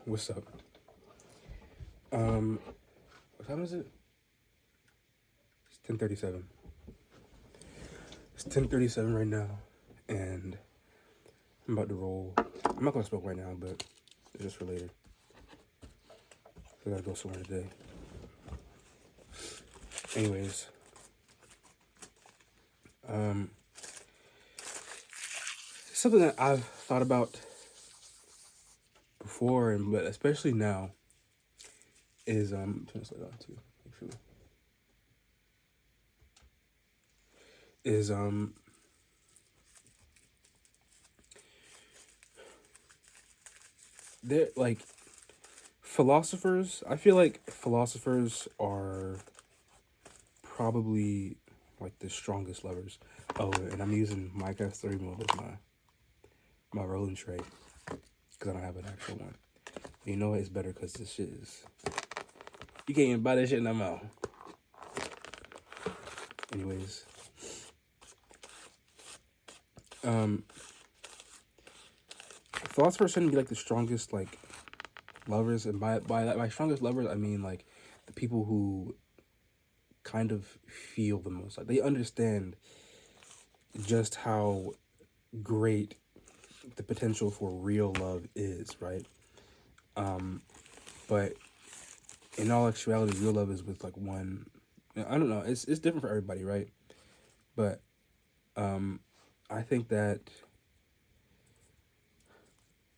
What's up? What time is it? It's 10:37. It's 10:37 right now, and I'm about to roll. I'm not gonna smoke right now, but it's just for later. I gotta go somewhere today. Anyways, something that I've thought about before, and but especially now, is turn this light on too, actually. Is they're like philosophers. I feel like philosophers are probably like the strongest lovers. Oh, and I'm using Minecraft 3 mode as my rolling tray because I don't have an actual one. You know what? It's better because this shit is. You can't even buy this shit in the mall. Anyways, philosophers tend to be like the strongest like lovers, and by strongest lovers I mean like the people who kind of feel the most. Like they understand just how great the potential for real love is, right? But in all actuality, real love is with like one. I don't know. It's different for everybody, right? But I think that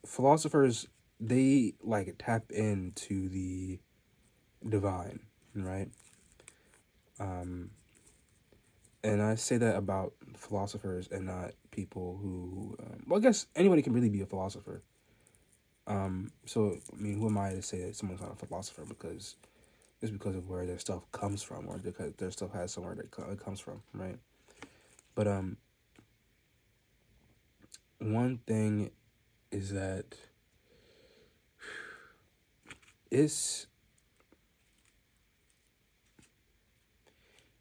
philosophers, they like tap into the divine, right? And I say that about philosophers and not people who. Well, I guess anybody can really be a philosopher. So I mean, who am I to say that someone's not a philosopher because it's because of where their stuff comes from, or because their stuff has somewhere that it comes from, right? But one thing is that it's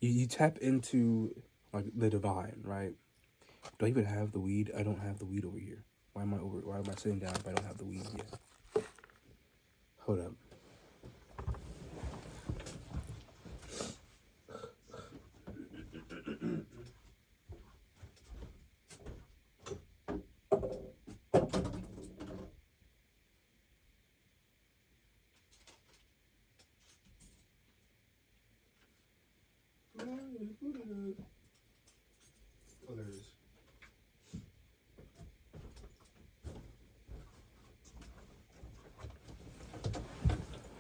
you tap into like the divine, right? Do I even have the weed? I don't have the weed over here. Why am I sitting down if I don't have the weed yet? Hold up. Oh, there it is.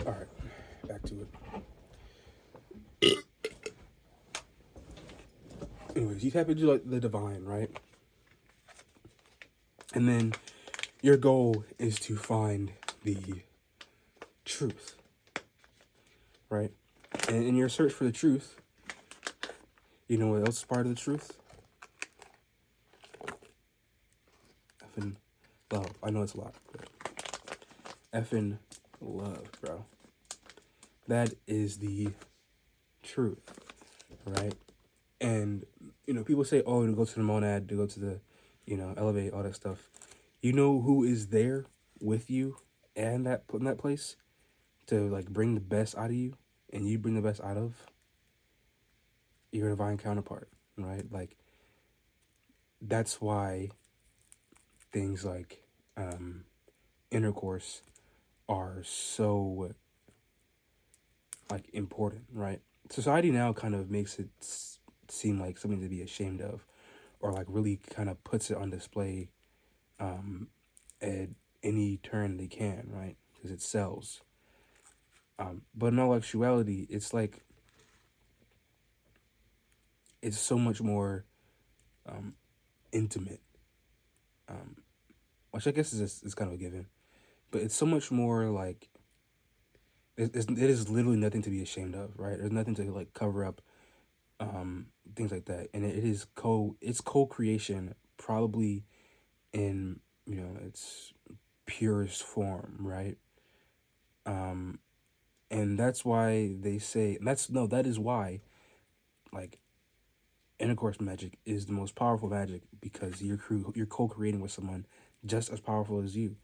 All right, back to it. Anyways, you tap into like the divine, right? And then your goal is to find the truth, right? And in your search for the truth, you know what else is part of the truth? Effing love. I know it's a lot, but effing love, bro. That is the truth, right? And, you know, people say, oh, to go to the monad, to go to the, you know, elevate, all that stuff. You know who is there with you and that put in that place to like bring the best out of you, and you bring the best out of your divine counterpart, right? Like that's why things like intercourse are so like important, right? Society now kind of makes it seem like something to be ashamed of, or like really kind of puts it on display at any turn they can, right? Because it sells. But in all actuality, it's like it's so much more intimate, which I guess is kind of a given. But it's so much more like it is literally nothing to be ashamed of, right? There's nothing to like cover up, things like that, and it's co-creation, probably in its purest form, right? And that's why they say that is why like intercourse magic is the most powerful magic, because you're co-creating with someone just as powerful as you.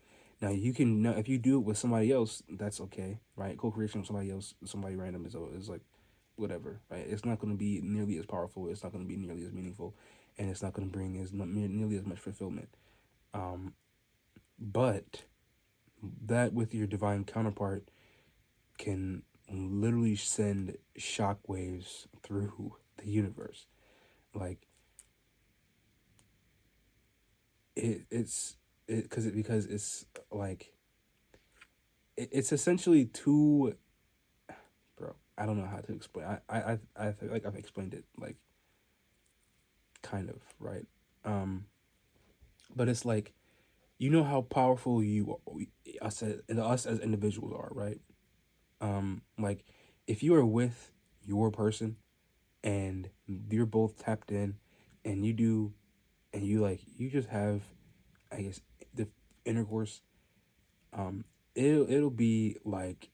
Now you can, if you do it with somebody else, that's okay, right? Co-creation with somebody else, somebody random is like whatever, right? It's not going to be nearly as powerful. It's not going to be nearly as meaningful, and it's not going to bring as nearly as much fulfillment. But that with your divine counterpart can literally send shockwaves through the universe. Like because it's like it's essentially two, bro. I don't know how to explain. I feel like I've explained it like kind of right. But it's like you know how powerful us as individuals are, right? Like if you are with your person and you're both tapped in, and you do, and you just have, I guess, the intercourse. It'll be like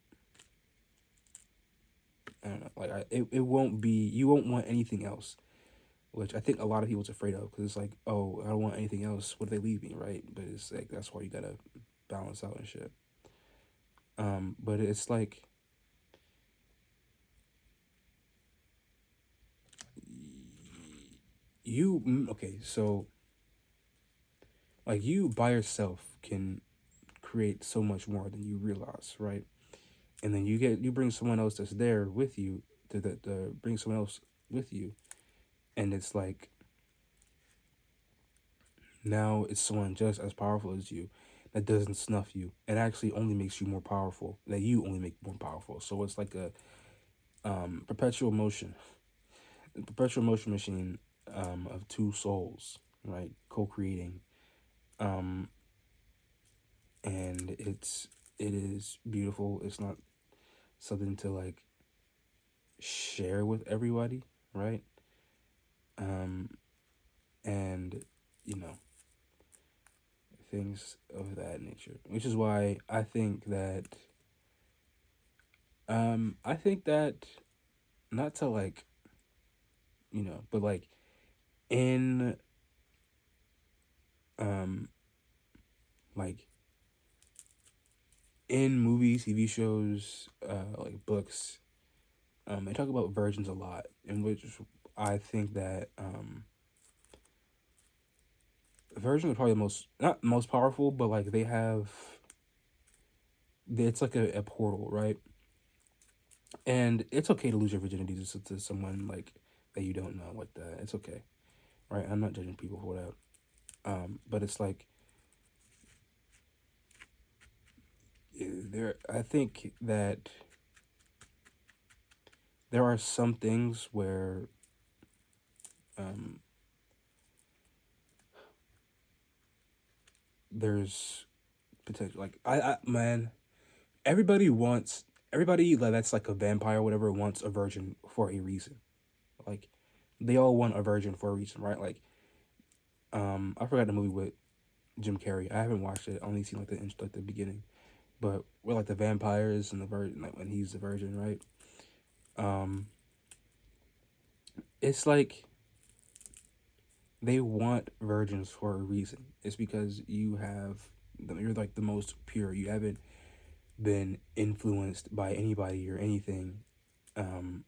I don't know, like it won't be, you won't want anything else, which I think a lot of people's afraid of because it's like, oh, I don't want anything else. What if they leave me, right? But it's like that's why you gotta balance out and shit. But it's like okay, so like you by yourself can create so much more than you realize, right? And then you bring someone else that's there with you to bring someone else with you, and it's like now it's someone just as powerful as you that doesn't snuff you. It actually only makes you more powerful. That you only make more powerful. So it's like a perpetual motion, perpetual motion machine of two souls, right? Co-creating, and it is beautiful. It's not something to like share with everybody, right? And you know, things of that nature, which is why I think that not to like, but like in um like in movies, TV shows, like books, they talk about virgins a lot, in which I think that virgins are probably the most, not most powerful, but like they have, it's like a portal, right? And it's okay to lose your virginity to someone like that you don't know like that. It's okay, right? I'm not judging people for that. But it's like I think that there are some things where there's potential. Like man, everybody that's like a vampire or whatever wants a virgin for a reason. Like they all want a virgin for a reason, right? Like I forgot the movie with Jim Carrey. I haven't watched it. I only seen like the beginning. But we're like the vampires and the virgin, like when he's the virgin, right? It's like they want virgins for a reason. It's because you're like the most pure. You haven't been influenced by anybody or anything to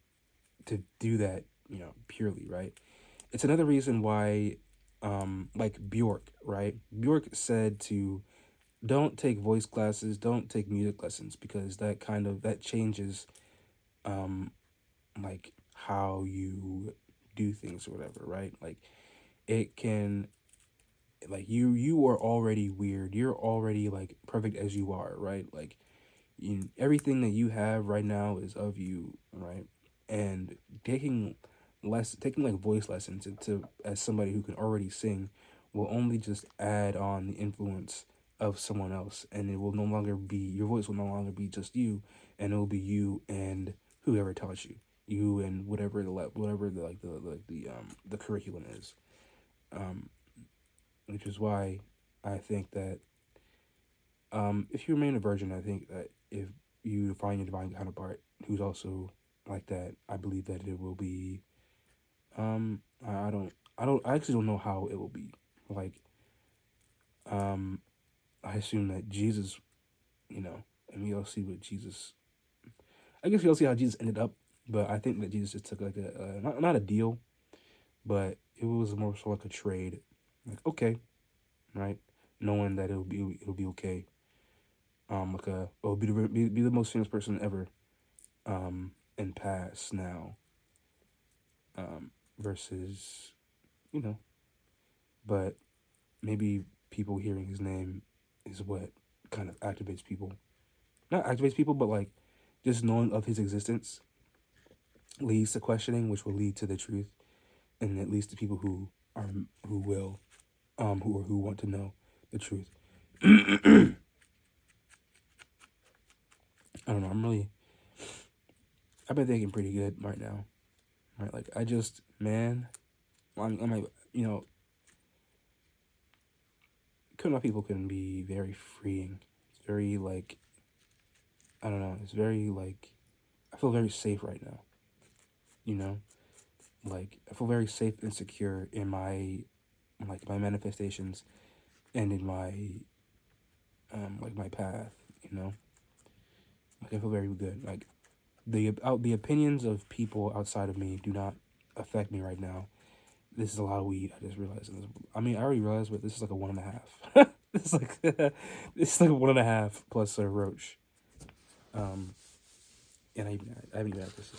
do that, purely, right? It's another reason why like Bjork, right? Bjork said to don't take voice classes, don't take music lessons because that changes like how you do things or whatever, right? Like it can, like you are already weird. You're already like perfect as you are, right? Like everything that you have right now is of you, right? And taking like voice lessons to as somebody who can already sing will only just add on the influence of someone else, and it will no longer be, your voice will no longer be just you, and it will be you and whoever taught you, you and whatever the curriculum is, which is why I think that if you remain a virgin, I think that if you find your divine counterpart who's also like that, I believe that it will be. I actually don't know how it will be. Like, I assume that Jesus, and we all see what Jesus. I guess we all see how Jesus ended up, but I think that Jesus just took like a not a deal, but it was more so like a trade. Like, okay, right, knowing that it'll be okay. Like be the most famous person ever, and pass now. Versus, you know, but maybe people hearing his name is what kind of activates people. Not activates people, but like just knowing of his existence leads to questioning, which will lead to the truth, and it leads to people who want to know the truth. I don't know. I've been thinking pretty good right now. Right, like I'm like, Kunai people can be very freeing. It's very like, I don't know. It's very like, I feel very safe right now. Like I feel very safe and secure in my manifestations and in my like my path. Like I feel very good. Like the opinions of people outside of me do not affect me right now. This is a lot of weed. I just realized. I mean, I already realized, but this is like a 1.5. This is like this is like a 1.5 plus a roach. And I haven't even had this.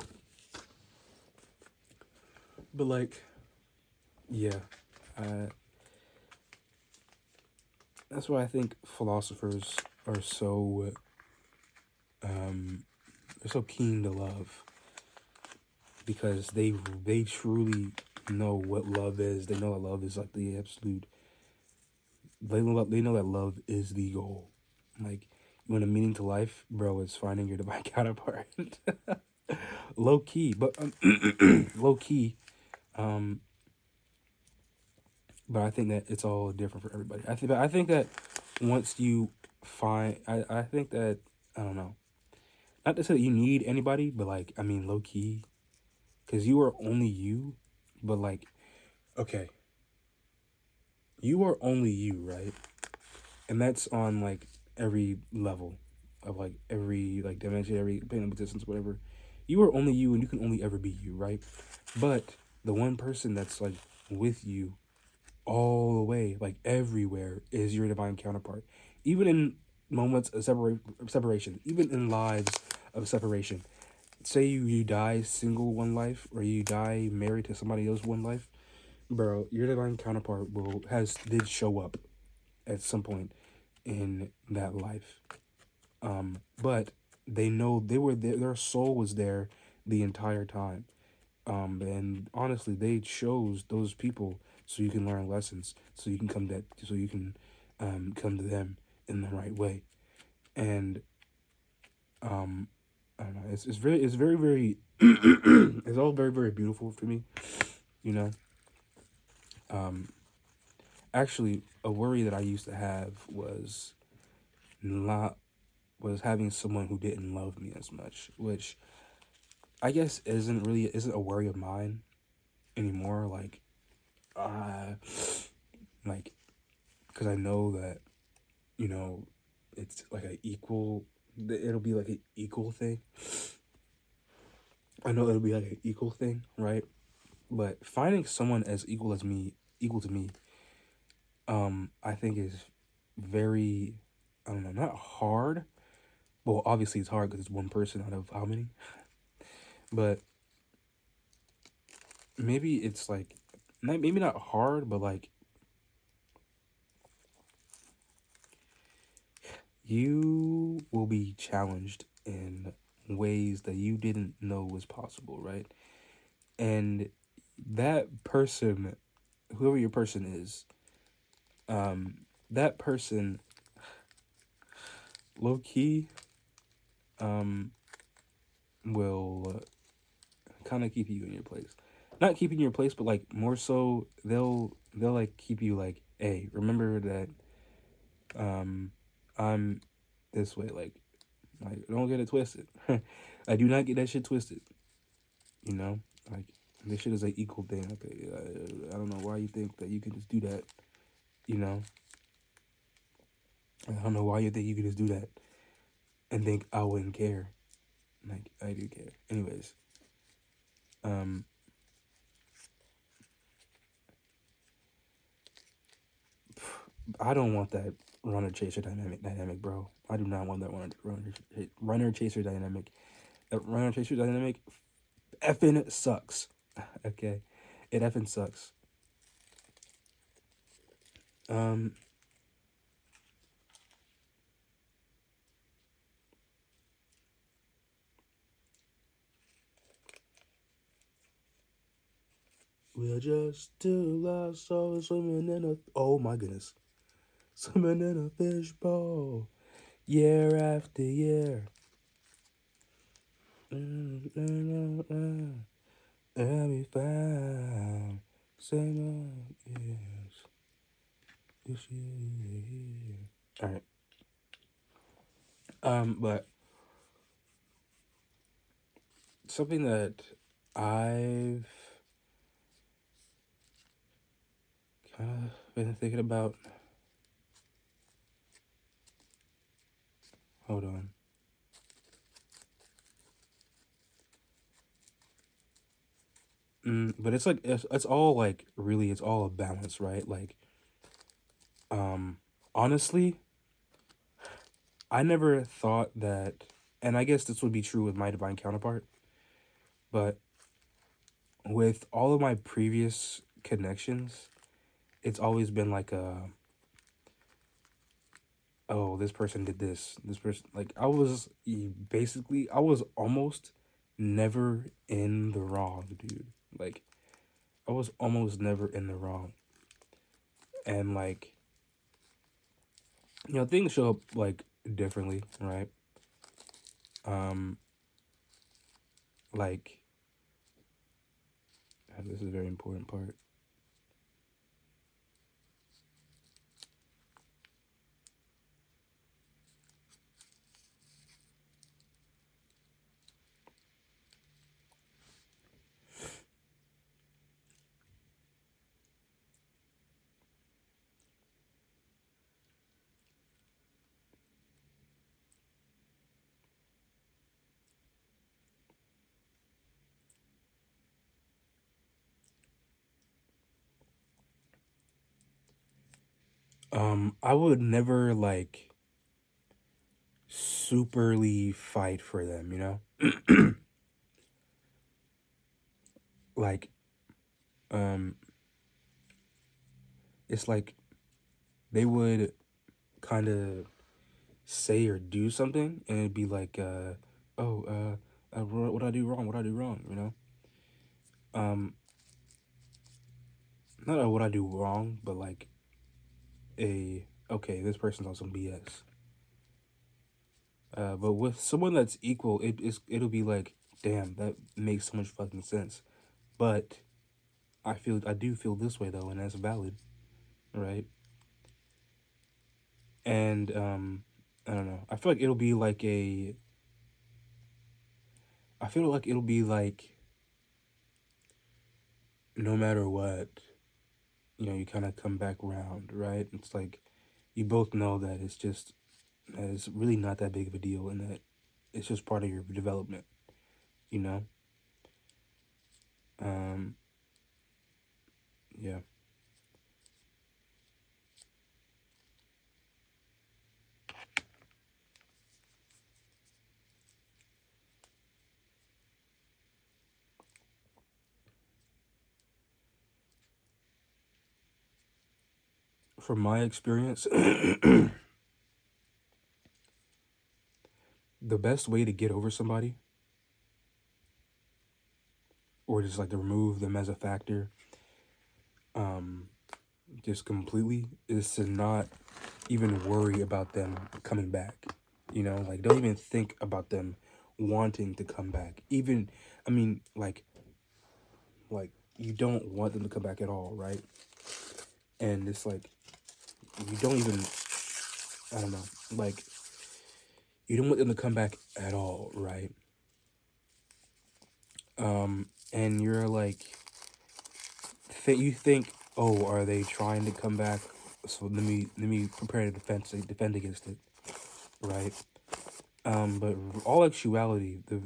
But like, yeah, that's why I think philosophers are so they're so keen to love, because they truly know what love is. They know that love is like the absolute. They know that love is the goal. Like, you want a meaning to life, bro? It's finding your divine counterpart. Low key, but low key. But I think that it's all different for everybody. I think that once you find, I think that, I don't know. Not to say that you need anybody, but like, I mean, low key, because you are only you. But like, okay, you are only you, right? And that's on like every level of like every like dimension, every plane of existence, whatever. You are only you, and you can only ever be you, right? But the one person that's like with you all the way, like everywhere, is your divine counterpart. Even in moments of separation, even in lives of separation. Say you die single one life, or you die married to somebody else one life, bro. Your divine counterpart did show up at some point in that life. But they know they were there. Their soul was there the entire time. And honestly, they chose those people so you can learn lessons, so you can come to them in the right way. And I don't know. It's very very it's all very very beautiful to me. You know. Actually, a worry that I used to have not was having someone who didn't love me as much, which I guess isn't a worry of mine anymore. Like, because I know that, it's like it'll be like an equal thing. I know it'll be like an equal thing, right? But finding someone as equal to me, I think is very, I don't know, not hard. Well, obviously it's hard because it's one person out of how many? But maybe it's like, maybe not hard, but like, you will be challenged in ways that you didn't know was possible, right? And that person, whoever your person is, that person, low key, will kind of keep you in your place. Not keeping your place, but like more so, they'll like keep you like, hey, remember that, I'm this way, like don't get it twisted. I do not get that shit twisted. Like, this shit is an equal thing. Okay, I don't know why you think that you can just do that. You know. I don't know why you think you could just do that and think I wouldn't care. Like, I do care. Anyways, I don't want that runner chaser dynamic, bro. I do not want that runner chaser dynamic. That runner chaser dynamic effing sucks. Okay, it effing sucks. We're just two lost souls swimming in a, oh my goodness, swimming in a fishbowl, year after year. And we found same years this year. All right. But something that I've kind of been thinking about. Hold on. But it's like it's all like really it's all a balance, right? Like, honestly, I never thought that, and I guess this would be true with my divine counterpart, but with all of my previous connections, it's always been like oh, this person did this person, like I was almost never in the wrong, dude. Like, I was almost never in the wrong. And like, things show up like differently, right? Like, this is a very important part. I would never like superly fight for them, like, it's like they would kind of say or do something and it'd be like, oh, what I do wrong, what I do wrong, not what I do wrong, but like okay, this person's on some BS. But with someone that's equal, it'll be like, damn, that makes so much fucking sense. But I do feel this way though, and that's valid, right? And I don't know. I feel like it'll be like I feel like it'll be like, no matter what, you kind of come back around, right? It's like you both know that it's really not that big of a deal, and that it's just part of your development, you know. Yeah. From my experience, the best way to get over somebody, or just like to remove them as a factor, just completely, is to not even worry about them coming back. Like, don't even think about them wanting to come back. Even, I mean, like you don't want them to come back at all, right? And it's like you don't even, I don't know, like you don't want them to come back at all, right? And you're like, you think, oh, are they trying to come back? So let me prepare to defend against it, right? But all actuality, the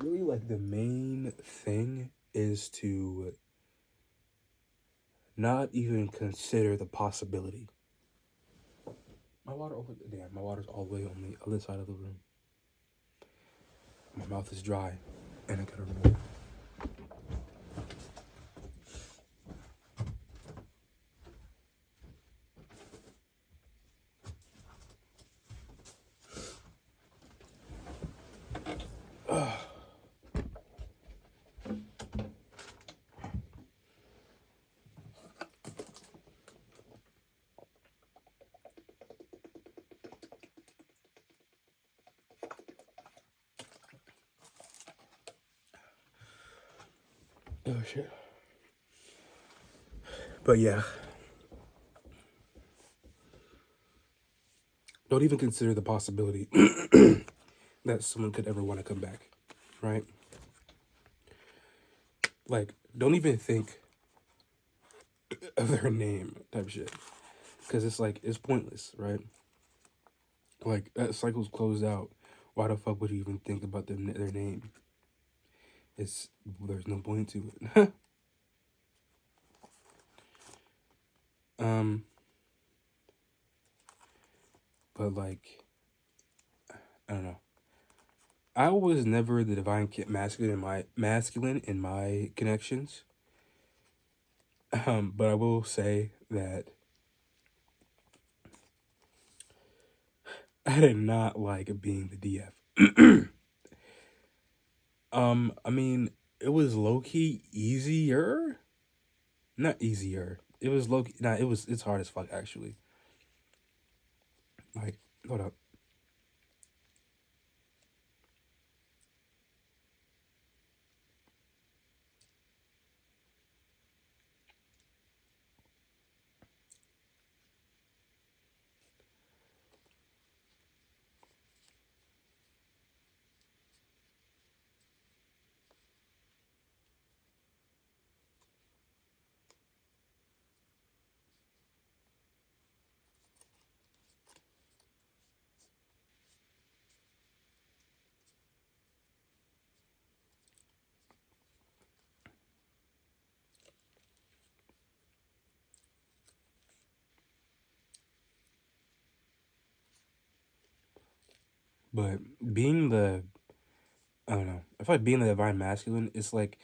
really like the main thing is to not even consider the possibility. My water's all the way on the other side of the room. My mouth is dry, and I gotta remove. Oh shit. But yeah, don't even consider the possibility that someone could ever want to come back, right? Like, don't even think of their name type shit, because it's like it's pointless, right? Like that cycle's closed out. Why the fuck would you even think about their name? There's no point to it. um, but like I don't know. I was never the divine masculine in my connections. But I will say that I did not like being the DF. I mean, it was low key easier. Not easier. It was low key. Nah, it's hard as fuck actually. Like, hold up. But being the I don't know. I feel like being the divine masculine, it's like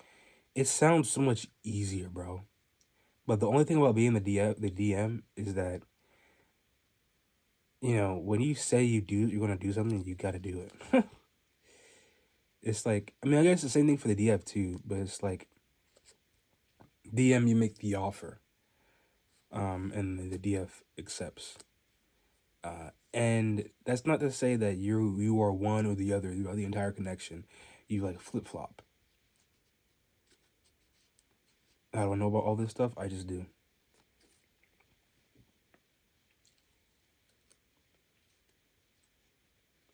it sounds so much easier, bro. But the only thing about being the DM is that when you say you're gonna do something, you gotta do it. It's like I mean I guess the same thing for the DF too, but it's like DM you make the offer, and the DF accepts. And that's not to say that you are one or the other. You are the entire connection. You like flip flop. How do I know about all this stuff? I just do.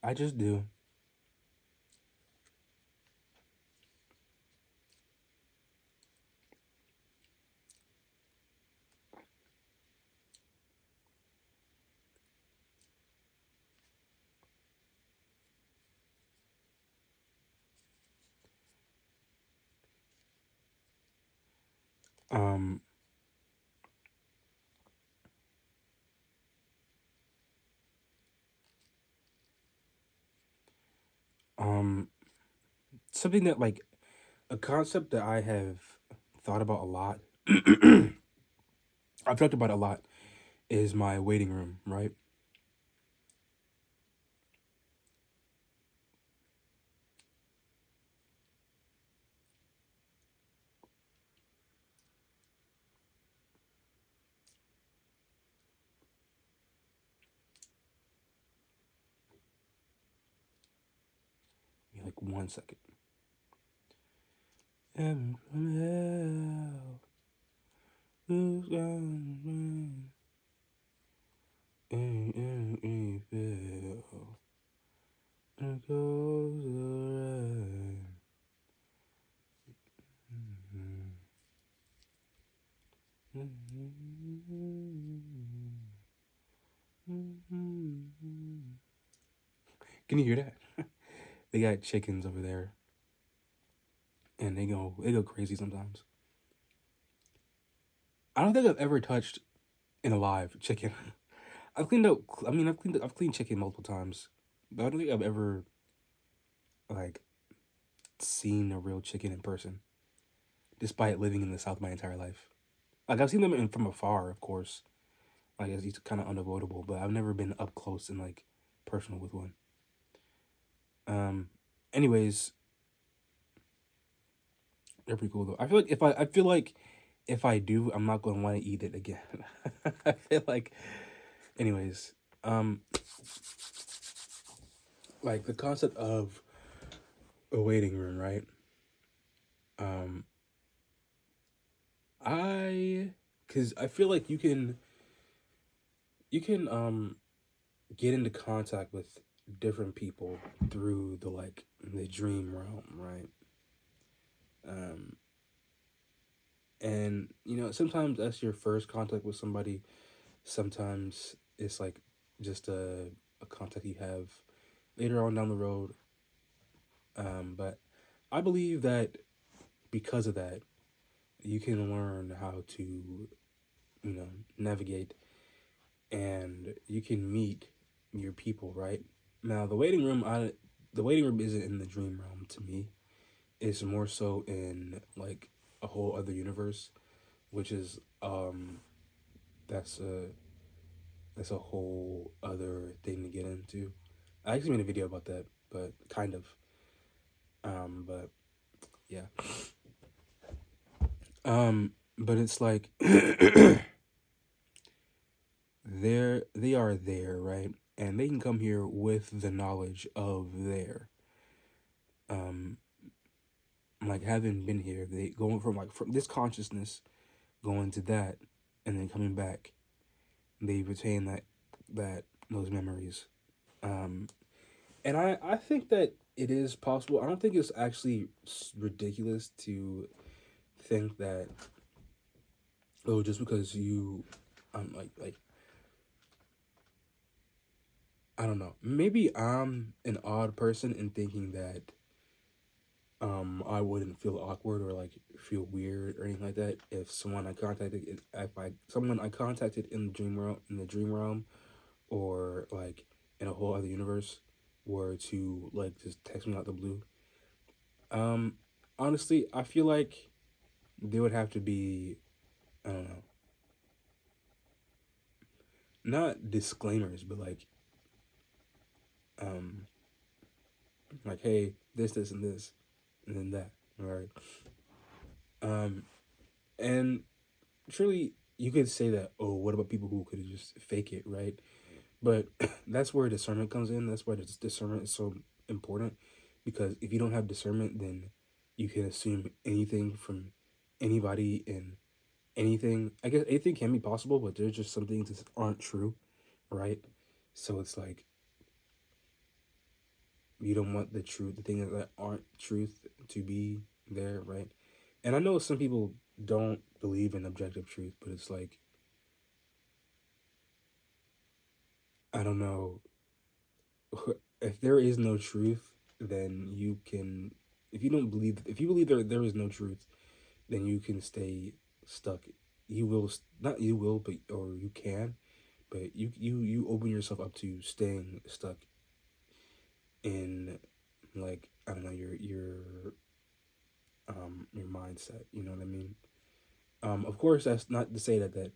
I just do. Um, um, something that like a concept that I have thought about a lot. I've talked about a lot is my waiting room, right? Like 1 second. Heaven from hell, who's gonna feel it goes around. Can you hear that? They got chickens over there, and they go crazy sometimes. I don't think I've ever touched in a live chicken. I've cleaned up. I mean, I've cleaned chicken multiple times, but I don't think I've ever like seen a real chicken in person, despite living in the South my entire life. Like I've seen them from afar, of course. Like it's kind of unavoidable, but I've never been up close and like personal with one. Um. Anyways, they're pretty cool though. I feel like if I do, I'm not gonna want to eat it again. I feel like, anyways, like the concept of a waiting room, right? Um, cause I feel like you can get into contact with different people through the dream realm, right? Um, and sometimes that's your first contact with somebody. Sometimes it's like just a contact you have later on down the road. But I believe that because of that, you can learn how to, navigate, and you can meet your people, right? Now, the waiting room isn't in the dream realm to me. It's more so in like a whole other universe, which is that's a that's a whole other thing to get into. I actually made a video about that, but kind of. But yeah. But it's like they are there, right? And they can come here with the knowledge of there. Um, like having been here, they going from this consciousness going to that, and then coming back. They retain those memories. Um, and I think that it is possible. I don't think it's actually ridiculous to think that, oh, just because you like I don't know. Maybe I'm an odd person in thinking that I wouldn't feel awkward or like feel weird or anything like that if someone I contacted in the dream realm, or like in a whole other universe, were to like just text me out the blue. Um Honestly, I feel like there would have to be, I don't know, not disclaimers, but um like, hey, this and this and then that, right? Um and Surely you could say that, oh, what about people who could just fake it, right? But that's where discernment comes in. That's why discernment is so important, because if you don't have discernment, then you can assume anything from anybody and anything. I guess anything can be possible, but there's just some things that aren't true, right? So it's like you don't want the things that aren't truth to be there, right? And I know some people don't believe in objective truth, but it's like, I don't know, if there is no truth, then you can, if you believe there is no truth, then you can stay stuck. You will not you will, but or you can, but you open yourself up to staying stuck in, like, I don't know, your mindset. You know what I mean? Of course, that's not to say that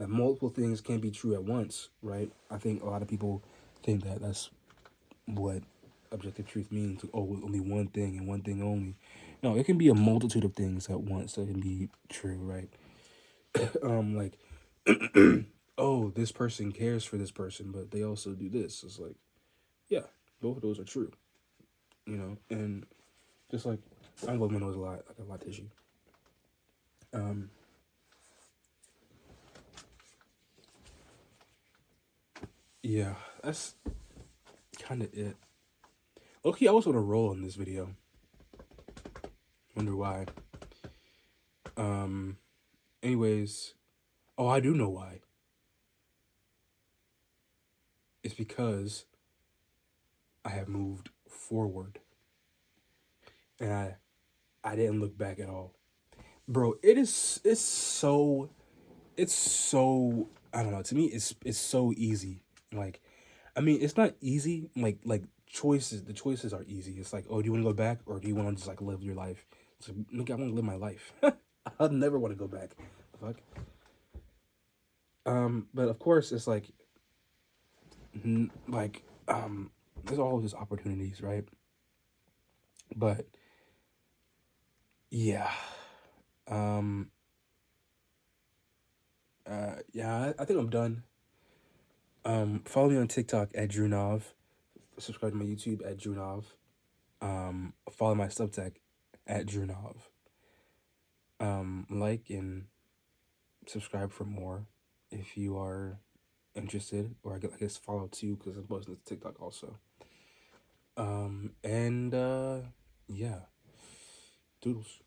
multiple things can't be true at once, right? I think a lot of people think that that's what objective truth means. Oh, only one thing and one thing only. No, it can be a multitude of things at once that can be true, right? Like, oh, this person cares for this person, but they also do this. It's like, yeah, both of those are true, and just like, I'm glad my nose a lot tissue. Um, yeah, that's kind of it. Okay, I was on a roll in this video. Wonder why. Um, Anyways, Oh, I do know why. It's because I have moved forward, and I didn't look back at all, bro. It's so, I don't know. To me, it's so easy. Like, I mean, it's not easy. Like choices. The choices are easy. It's like, oh, do you want to go back, or do you want to just like live your life? It's like, look, I want to live my life. I never want to go back. The fuck. But of course, it's like, like, there's always opportunities, right? But yeah, um, yeah, I think I'm done. Follow me on TikTok at DrewNov. Subscribe to my YouTube at DrewNov. Follow my Substack at DrewNov. Like and subscribe for more if you are interested, or I guess follow too because I'm posting to TikTok also. And yeah, doodles.